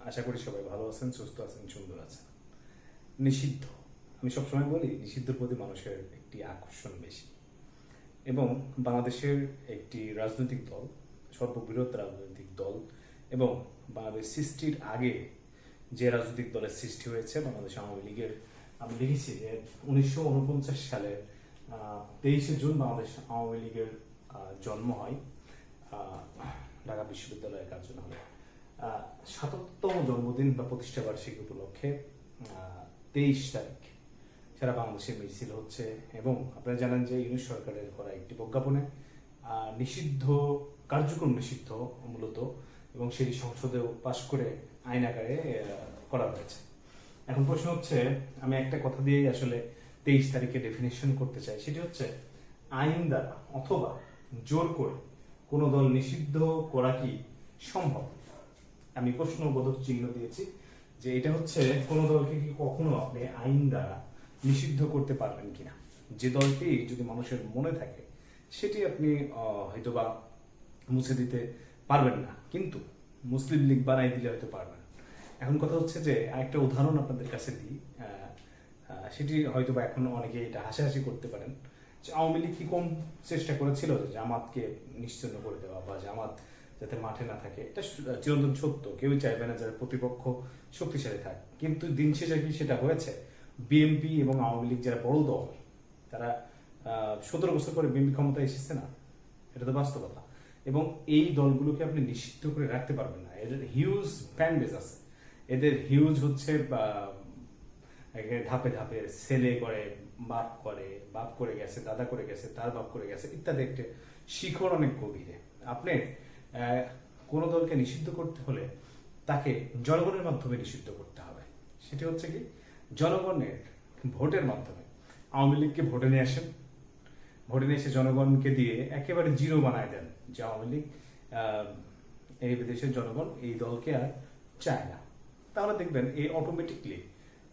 আশা করি সবাই ভালো আছেন, সুস্থ আছেন, সুন্দর আছেন। নিষিদ্ধ, আমি সবসময় বলি নিষিদ্ধের প্রতি মানুষের একটি আকর্ষণ বেশি। এবং বাংলাদেশের একটি রাজনৈতিক দল, সর্ববৃহৎ রাজনৈতিক দল, এবং বাংলাদেশ সৃষ্টির আগে যে রাজনৈতিক দলের সৃষ্টি হয়েছে বাংলাদেশ আওয়ামী লীগের, আমি লিখেছি যে 1949 সালের 23শে জুন বাংলাদেশ আওয়ামী লীগের জন্ম হয় ঢাকা বিশ্ববিদ্যালয়ের কার্জন হলে। ৭৭তম জন্মদিন বা প্রতিষ্ঠা বার্ষিকী উপলক্ষে 23 তারিখ সারা বাংলাদেশে মিছিল হচ্ছে। এবং আপনারা জানেন যে ইউনিট সরকারের করা একটি প্রজ্ঞাপনে নিষিদ্ধ কার্যক্রম নিষিদ্ধ মূলত, এবং সেটি সংসদেও পাশ করে আইন আকারে করা হয়েছে। এখন প্রশ্ন হচ্ছে, আমি একটা কথা দিয়েই আসলে 23 তারিখে ডেফিনেশন করতে চাই, সেটি হচ্ছে আইন দ্বারা অথবা জোর করে কোনো দল নিষিদ্ধ করা কি সম্ভব? আমি প্রশ্নবোধক চিহ্ন দিয়েছি যে এটা হচ্ছে কোনো দলকে কি কখনো আপনি আইন দ্বারা নিষিদ্ধ করতে পারবেন কিনা। যে দলটি যদি মানুষের মনে থাকে সেটি আপনি হয়তোবা মুছে দিতে পারবেন না, কিন্তু মুসলিম লীগ বানাই দিলে হয়তো পারবেন। এখন কথা হচ্ছে যে আরেকটা উদাহরণ আপনাদের কাছে দিই, সেটি হয়তোবা এখন অনেকে এটা হাসাহাসি করতে পারেন যে আওয়ামী লীগ কি কম চেষ্টা করেছিল যে জামাতকে নিশ্চিহ্ন করে দেওয়া বা জামাত যাতে মাঠে না থাকে। এটা চিরন্তন সত্য, কেউই চাইবে না যারা প্রতিপক্ষ শক্তিশালী থাকে, কিন্তু দিন শেষে কি সেটা হয়েছে? বিএনপি এবং আওয়ামী লীগ যারা বড় দল, তারা 17 বছর পরে বিএনপি ক্ষমতায় এসেছে না, এটা তো বাস্তবতা। এবং এই দলগুলোকে আপনি নিষিদ্ধ করে রাখতে পারবেন না, এদের হিউজ ফ্যান বেস আছে, এদের হিউজ হচ্ছে ধাপে ধাপে ছেলে করে বাপ করে গেছে, দাদা করে গেছে, তার বাপ করে গেছে ইত্যাদি, একটা শিখর অনেক গভীরে। আপনি কোন দলকে নিষিদ্ধ করতে হলে তাকে জনগণের মাধ্যমে নিষিদ্ধ করতে হবে। সেটি হচ্ছে কি, জনগণের ভোটের মাধ্যমে। আওয়ামী লীগকে ভোটে নিয়ে আসেন, ভোটে নিয়ে এসে জনগণকে দিয়ে একেবারে জিরো বানায় দেন যে আওয়ামী লীগ, এই দেশের জনগণ এই দলকে আর চায় না, তাহলে দেখবেন এই অটোমেটিকলি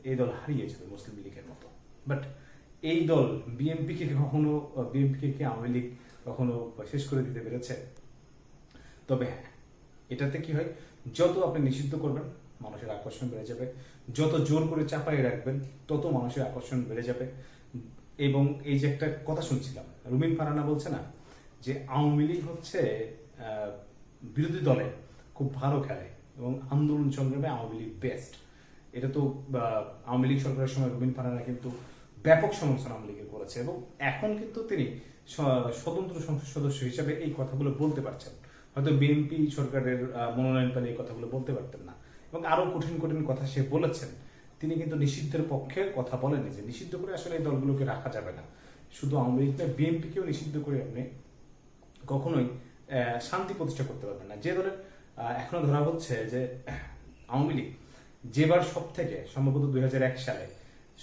এই দল হারিয়ে যাবে মুসলিম লীগের মতো। বাট এই দল বিএনপিকে কি আওয়ামী লীগ কখনো শেষ করে দিতে পেরেছে? তবে হ্যাঁ, এটাতে কি হয়, যত আপনি নিষিদ্ধ করবেন মানুষের আকর্ষণ বেড়ে যাবে, যত জোর করে চাপাই রাখবেন তত মানুষের আকর্ষণ বেড়ে যাবে। এবং এই যে একটা কথা শুনছিলাম, রুমিন ফারহানা বলছে না যে আওয়ামী লীগ হচ্ছে বিরোধী দলে খুব ভালো খেলে এবং আন্দোলন সংগ্রামে আওয়ামী লীগ বেস্ট। এটা তো আওয়ামী লীগ সরকারের সময় রুমিন ফারহানা কিন্তু ব্যাপক সমালোচনা আওয়ামী লীগের করেছে, এবং এখন কিন্তু তিনি স্বতন্ত্র সংসদ সদস্য হিসেবে এই কথাগুলো বলতে পারছেন। হয়তো বিএনপি সরকারের মনোনয়ন পেলে এই কথাগুলো বলতে পারতেন না, এবং আরো কঠিন কঠিন কথা সে বলেছেন। তিনি কিন্তু নিষিদ্ধের পক্ষে কথা বলেননি যে নিষিদ্ধ করে আসলে এই দলগুলোকে রাখা যাবে না। শুধু আওয়ামী লীগ নয়, বিএনপিকেও নিষিদ্ধ করে আপনি কখনোই শান্তি প্রতিষ্ঠা করতে পারবেন না। যে দলের এখনো ধরা হচ্ছে যে আওয়ামী লীগ যেবার সব থেকে সম্ভবত 2001 সালে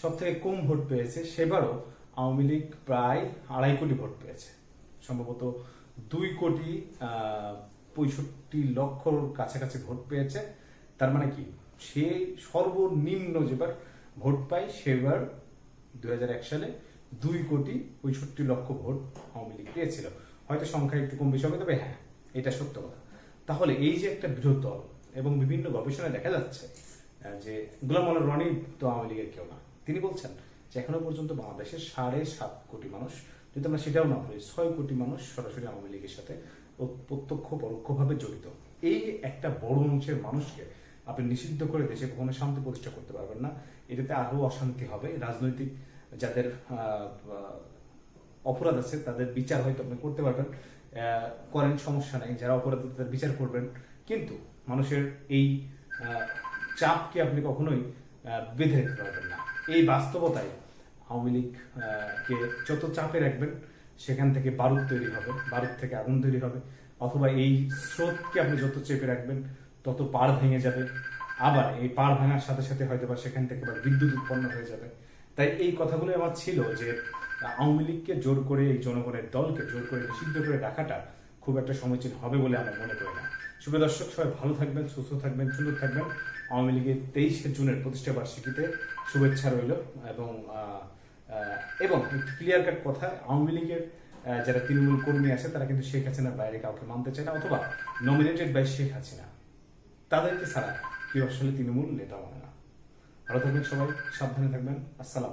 সব থেকে কম ভোট পেয়েছে, সেবারও আওয়ামী লীগ প্রায় 2.5 কোটি ভোট পেয়েছে, সম্ভবত 2,65,00,000 কাছাকাছি ভোট পেয়েছে। তার মানে কি, সে সর্বনিম্ন যেবার ভোট পায় সেবার 2001 সালে 2,65,00,000 ভোট আওয়ামী লীগ পেয়েছিল। হয়তো সংখ্যা একটু কম বেশি হবে, তবে হ্যাঁ, এটা সত্য কথা। তাহলে এই যে একটা বৃহৎ দল, এবং বিভিন্ন গবেষণায় দেখা যাচ্ছে যে গোলাম মোল্লা রনি তো আওয়ামী লীগের কেউ না, তিনি বলছেন যে এখনো পর্যন্ত বাংলাদেশের 7.5 কোটি মানুষ, যদি আমরা সেটাও না বলি 6 কোটি মানুষ সরাসরি আওয়ামী লীগের সাথে প্রত্যক্ষ পরোক্ষভাবে জড়িত। এই একটা বড় অংশের মানুষকে আপনি নিষিদ্ধ করে দেশে কখনো শান্তি প্রতিষ্ঠা করতে পারবেন না। এটাতে আরো অশান্তি হবে। রাজনৈতিক যাদের অপরাধ আছে তাদের বিচার হয়তো আপনি করতে পারবেন, করেন, সমস্যা নাই, যারা অপরাধ তাদের বিচার করবেন, কিন্তু মানুষের এই চাপকে আপনি কখনোই বেঁধে রাখতে পারবেন না। এই বাস্তবতায় আওয়ামী লীগ কে যত চাপে রাখবেন সেখান থেকে বারুদ তৈরি হবে, বারুদ থেকে আগুন তৈরি হবে, অথবা এই স্রোতকে আপনি যত চেপে রাখবেন তত পাড় ভেঙে যাবে। আবার এই পাড় ভাঙার সাথে সাথে হয়তো বা সেখান থেকে আবার বিদ্যুৎ উৎপন্ন হয়ে যাবে। তাই এই কথাগুলো আমার ছিল যে আওয়ামী লীগকে জোর করে, এই জনগণের দলকে জোর করে নিষিদ্ধ করে রাখাটা খুব একটা সমীচীন হবে বলে আমরা মনে করি না। শুভ দর্শক, সবাই ভালো থাকবেন, সুস্থ থাকবেন, সুন্দর থাকবেন। আওয়ামী লীগের 23শে জুনের প্রতিষ্ঠা বার্ষিকীতে শুভেচ্ছা রইল। এবং ক্লিয়ার কাট কথা, আওয়ামী লীগের যারা তৃণমূল কর্মী আছে তারা কিন্তু শেখ হাসিনার বাইরে কাউকে মানতে চায় না, অথবা নমিনেটেড বাই শেখ হাসিনা, তাদেরকে ছাড়া কেউ আসলে তৃণমূল নেতা মানে না। ভালো থাকবেন সবাই, সাবধানে থাকবেন। আসসালাম।